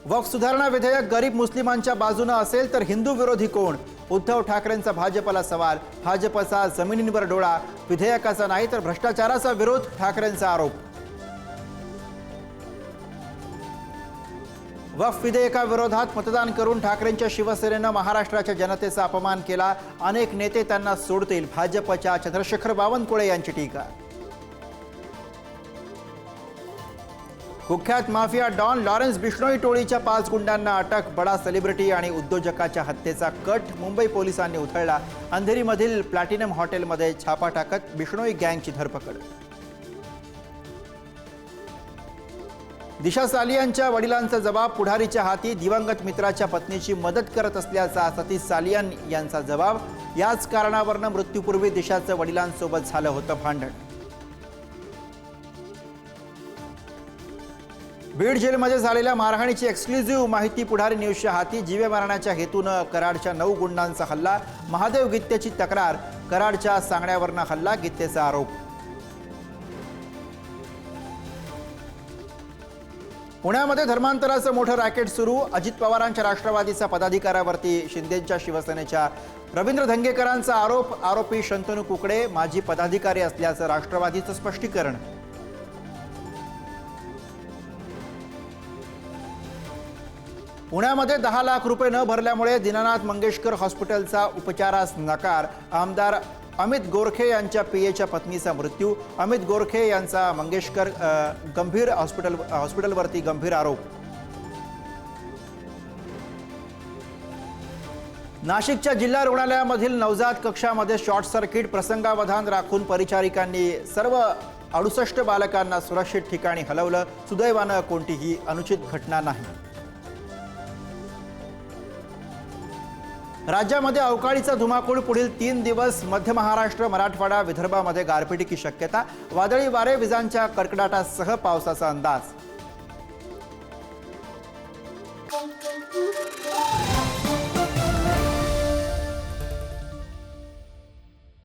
वक्फ सुधारणा विधेयक गरीब मुस्लिमांच्या बाजूने असेल तर हिंदू विरोधी कोण? उद्धव ठाकरेंचा भाजपला सवाल। भाजपचा जमिनींवर डोळा, विधेयकाचा नाही तर भ्रष्टाचाराचा विरोध, ठाकरेंचा आरोप। वक्फ विधेयकाविरोधात मतदान करून ठाकरेंच्या शिवसेनेनं महाराष्ट्राच्या जनतेचा अपमान केला। अनेक नेते त्यांना सोडतील, भाजपच्या चंद्रशेखर बावनकुळे यांची टीका। कुख्यात माफिया डॉन लॉरेन्स बिश्नोई टोळीच्या 5 गुंडांना अटक। बडा सेलिब्रिटी आणि उद्योजकाच्या हत्येचा कट मुंबई पोलिसांनी उधळला। अंधेरीमधील प्लॅटिनम हॉटेलमध्ये छापा टाकत बिश्नोई गँगची धरपकड। दिशा सालियनच्या वडिलांचा जबाब पुढारीच्या हाती। दिवंगत मित्राच्या पत्नीची मदत करत असल्याचा सतीश सालियन यांचा जबाब। याच कारणावरून मृत्यूपूर्वी दिशाचं वडिलांसोबत झालं होतं भांडण। बीड जेलमध्ये झालेल्या मारहाणीची एक्सक्लुझिव्ह माहिती पुढारी न्यूजच्या हाती। जीवे मारण्याच्या हेतूनं कराडच्या 9 गुंडांचा हल्ला। महादेव गित्तेची तक्रार, कराडच्या सांगण्यावरनं हल्ला, गित्तेचा आरोप। पुण्यामध्ये धर्मांतराचं मोठं रॅकेट सुरू। अजित पवारांच्या राष्ट्रवादीचा पदाधिकाऱ्यावरती शिंदेच्या शिवसेनेच्या रवींद्र धंगेकरांचा आरोप। आरोपी शंतनू कुकडे माजी पदाधिकारी असल्याचं राष्ट्रवादीचं स्पष्टीकरण। पुण्यामध्ये 10 लाख रुपये न भरल्यामुळे दीनानाथ मंगेशकर हॉस्पिटलचा उपचारास नकार। आमदार अमित गोरखे यांच्या पीएच्या पत्नीचा मृत्यू। अमित गोरखे यांचा मंगेशकर हॉस्पिटलवरती गंभीर आरोप। नाशिकच्या जिल्हा रुग्णालयामधील नवजात कक्षामध्ये शॉर्ट सर्किट। प्रसंगावधान राखून परिचारिकांनी सर्व 68 बालकांना सुरक्षित ठिकाणी हलवलं। सुदैवानं कोणतीही अनुचित घटना नाही। राज्यामध्ये अवकाळीचा धुमाकूळ पुढील 3 दिवस। मध्य महाराष्ट्र, मराठवाडा, विदर्भामध्ये गारपिटीची शक्यता। वादळी वारे, विजांच्या कडकडाटासह पावसाचा अंदाज।